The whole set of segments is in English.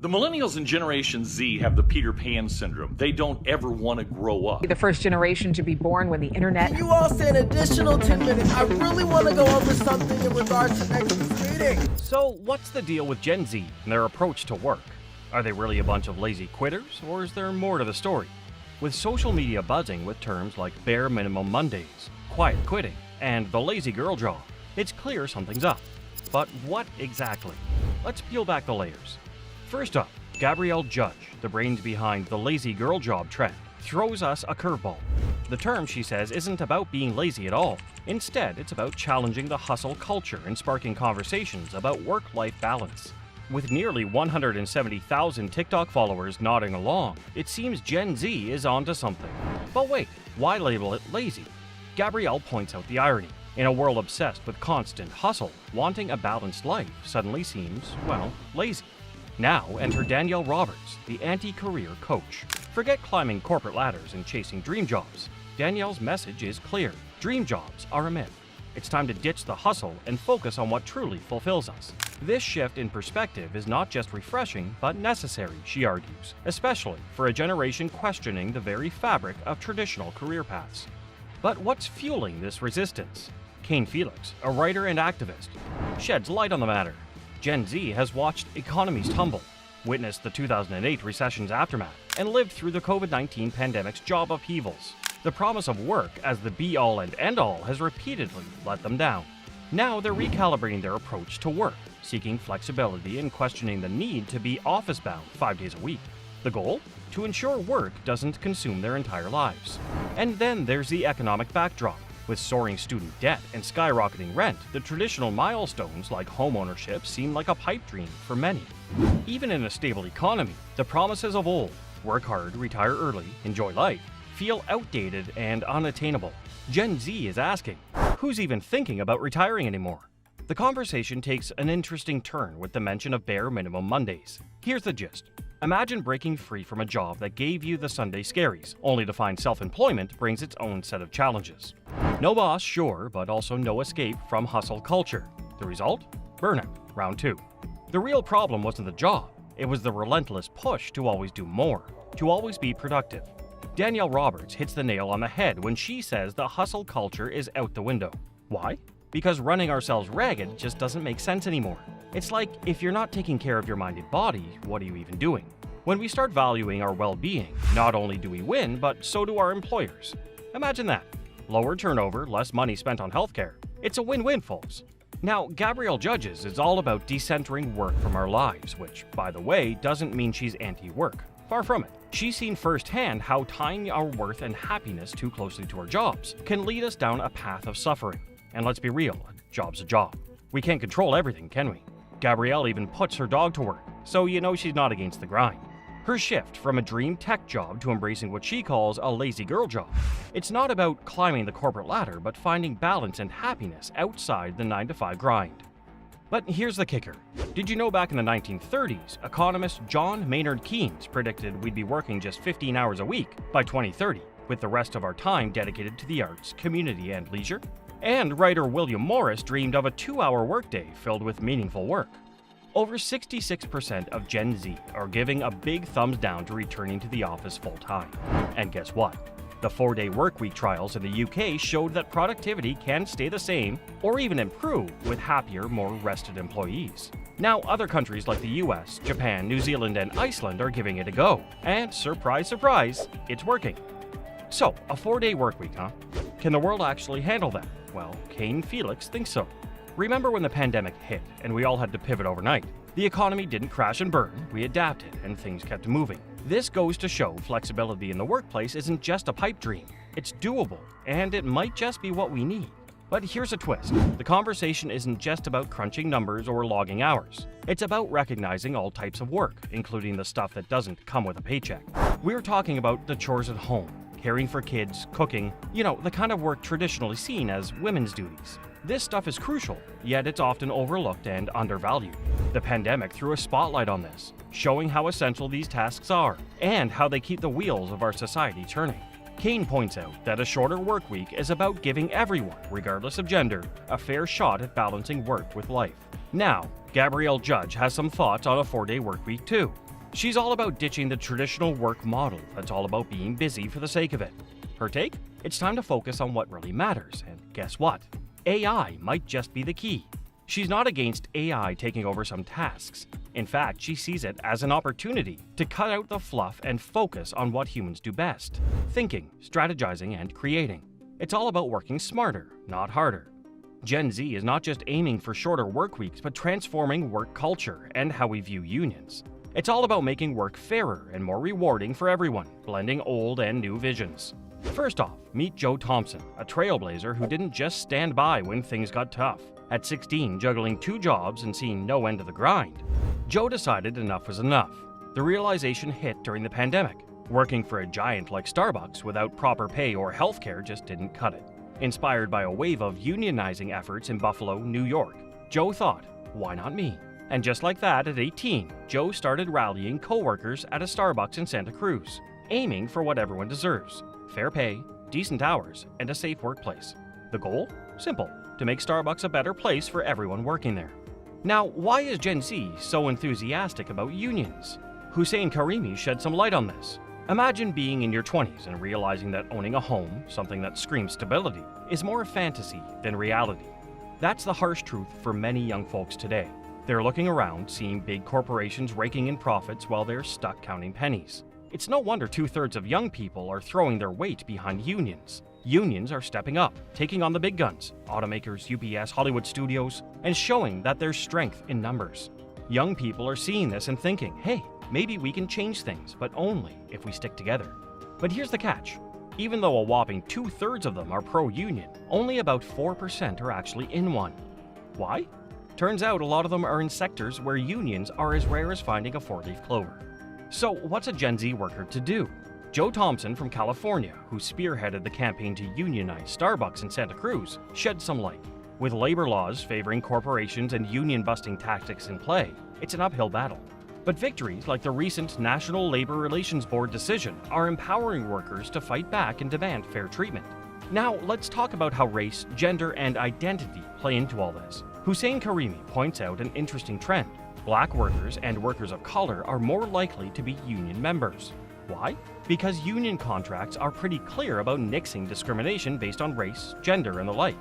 The millennials and Generation Z have the Peter Pan syndrome. They don't ever want to grow up. The first generation to be born when the internet... Can you all stay an additional 10 minutes? I really want to go over something in regards to next week's meeting. So, what's the deal with Gen Z and their approach to work? Are they really a bunch of lazy quitters, or is there more to the story? With social media buzzing with terms like bare minimum Mondays, quiet quitting, and the lazy girl job, it's clear something's up. But what exactly? Let's peel back the layers. First up, Gabrielle Judge, the brains behind the lazy girl job trend, throws us a curveball. The term, she says, isn't about being lazy at all. Instead, it's about challenging the hustle culture and sparking conversations about work-life balance. With nearly 170,000 TikTok followers nodding along, it seems Gen Z is onto something. But wait, why label it lazy? Gabrielle points out the irony. In a world obsessed with constant hustle, wanting a balanced life suddenly seems, well, lazy. Now enter Danielle Roberts, the anti-career coach. Forget climbing corporate ladders and chasing dream jobs. Danielle's message is clear. Dream jobs are a myth. It's time to ditch the hustle and focus on what truly fulfills us. This shift in perspective is not just refreshing, but necessary, she argues, especially for a generation questioning the very fabric of traditional career paths. But what's fueling this resistance? Kane Felix, a writer and activist, sheds light on the matter. Gen Z has watched economies tumble, witnessed the 2008 recession's aftermath, and lived through the COVID-19 pandemic's job upheavals. The promise of work as the be-all and end-all has repeatedly let them down. Now they're recalibrating their approach to work, seeking flexibility and questioning the need to be office-bound 5 days a week. The goal? To ensure work doesn't consume their entire lives. And then there's the economic backdrop. With soaring student debt and skyrocketing rent, the traditional milestones like homeownership seem like a pipe dream for many. Even in a stable economy, the promises of old, work hard, retire early, enjoy life, feel outdated and unattainable. Gen Z is asking, who's even thinking about retiring anymore? The conversation takes an interesting turn with the mention of bare minimum Mondays. Here's the gist. Imagine breaking free from a job that gave you the Sunday scaries, only to find self-employment brings its own set of challenges. No boss, sure, but also no escape from hustle culture. The result? Burnout, round 2. The real problem wasn't the job, it was the relentless push to always do more, to always be productive. Danielle Roberts hits the nail on the head when she says the hustle culture is out the window. Why? Because running ourselves ragged just doesn't make sense anymore. It's like, if you're not taking care of your mind and body, what are you even doing? When we start valuing our well-being, not only do we win, but so do our employers. Imagine that. Lower turnover, less money spent on healthcare. It's a win-win, folks. Now, Gabrielle Judges is all about decentering work from our lives, which, by the way, doesn't mean she's anti-work. Far from it. She's seen firsthand how tying our worth and happiness too closely to our jobs can lead us down a path of suffering. And let's be real, a job's a job. We can't control everything, can we? Gabrielle even puts her dog to work, so you know she's not against the grind. Her shift from a dream tech job to embracing what she calls a lazy girl job. It's not about climbing the corporate ladder, but finding balance and happiness outside the 9-to-5 grind. But here's the kicker. Did you know back in the 1930s, economist John Maynard Keynes predicted we'd be working just 15 hours a week by 2030, with the rest of our time dedicated to the arts, community, and leisure? And writer William Morris dreamed of a 2-hour workday filled with meaningful work. Over 66% of Gen Z are giving a big thumbs down to returning to the office full-time. And guess what? The 4-day workweek trials in the UK showed that productivity can stay the same or even improve with happier, more rested employees. Now, other countries like the US, Japan, New Zealand, and Iceland are giving it a go. And surprise, surprise, it's working. So, a 4-day workweek, huh? Can the world actually handle that? Well, Kane Felix thinks so. Remember when the pandemic hit and we all had to pivot overnight? The economy didn't crash and burn, we adapted and things kept moving. This goes to show flexibility in the workplace isn't just a pipe dream. It's doable, and it might just be what we need. But here's a twist. The conversation isn't just about crunching numbers or logging hours. It's about recognizing all types of work, including the stuff that doesn't come with a paycheck. We're talking about the chores at home, caring for kids, cooking, the kind of work traditionally seen as women's duties. This stuff is crucial, yet it's often overlooked and undervalued. The pandemic threw a spotlight on this, showing how essential these tasks are and how they keep the wheels of our society turning. Kane points out that a shorter work week is about giving everyone, regardless of gender, a fair shot at balancing work with life. Now, Gabrielle Judge has some thoughts on a 4-day work week too. She's all about ditching the traditional work model that's all about being busy for the sake of it. Her take? It's time to focus on what really matters, and guess what? AI might just be the key. She's not against AI taking over some tasks. In fact, she sees it as an opportunity to cut out the fluff and focus on what humans do best: thinking, strategizing, and creating. It's all about working smarter, not harder. Gen Z is not just aiming for shorter work weeks, but transforming work culture and how we view unions. It's all about making work fairer and more rewarding for everyone, blending old and new visions. First off, meet Joe Thompson, a trailblazer who didn't just stand by when things got tough. At 16, juggling 2 jobs and seeing no end to the grind, Joe decided enough was enough. The realization hit during the pandemic. Working for a giant like Starbucks without proper pay or healthcare just didn't cut it. Inspired by a wave of unionizing efforts in Buffalo, New York, Joe thought, why not me? And just like that, at 18, Joe started rallying co-workers at a Starbucks in Santa Cruz, aiming for what everyone deserves: fair pay, decent hours, and a safe workplace. The goal? Simple: to make Starbucks a better place for everyone working there. Now, why is Gen Z so enthusiastic about unions? Hussein Karimi shed some light on this. Imagine being in your 20s and realizing that owning a home, something that screams stability, is more a fantasy than reality. That's the harsh truth for many young folks today. They're looking around, seeing big corporations raking in profits while they're stuck counting pennies. It's no wonder 2/3 of young people are throwing their weight behind unions. Unions are stepping up, taking on the big guns, automakers, UPS, Hollywood studios, and showing that there's strength in numbers. Young people are seeing this and thinking, hey, maybe we can change things, but only if we stick together. But here's the catch. Even though a whopping 2/3 of them are pro-union, only about 4% are actually in one. Why? Turns out a lot of them are in sectors where unions are as rare as finding a 4-leaf clover. So what's a Gen Z worker to do? Joe Thompson from California, who spearheaded the campaign to unionize Starbucks in Santa Cruz, shed some light. With labor laws favoring corporations and union-busting tactics in play, it's an uphill battle. But victories like the recent National Labor Relations Board decision are empowering workers to fight back and demand fair treatment. Now, let's talk about how race, gender, and identity play into all this. Hussein Karimi points out an interesting trend. Black workers and workers of color are more likely to be union members. Why? Because union contracts are pretty clear about nixing discrimination based on race, gender, and the like.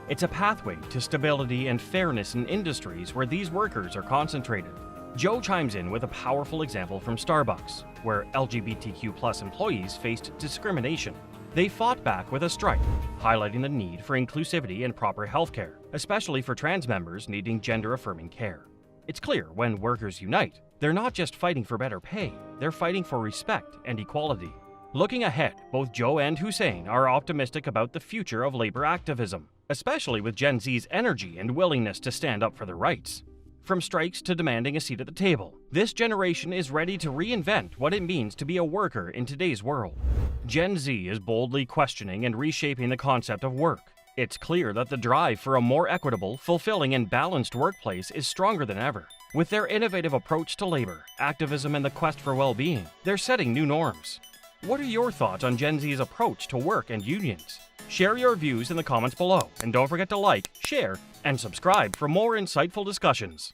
It's a pathway to stability and fairness in industries where these workers are concentrated. Joe chimes in with a powerful example from Starbucks, where LGBTQ+ employees faced discrimination. They fought back with a strike, highlighting the need for inclusivity and proper healthcare, especially for trans members needing gender-affirming care. It's clear when workers unite, they're not just fighting for better pay, they're fighting for respect and equality. Looking ahead, both Joe and Hussein are optimistic about the future of labor activism, especially with Gen Z's energy and willingness to stand up for their rights. From strikes to demanding a seat at the table, this generation is ready to reinvent what it means to be a worker in today's world. Gen Z is boldly questioning and reshaping the concept of work. It's clear that the drive for a more equitable, fulfilling, and balanced workplace is stronger than ever. With their innovative approach to labor, activism, and the quest for well-being, they're setting new norms. What are your thoughts on Gen Z's approach to work and unions? Share your views in the comments below, and don't forget to like, share, and subscribe for more insightful discussions.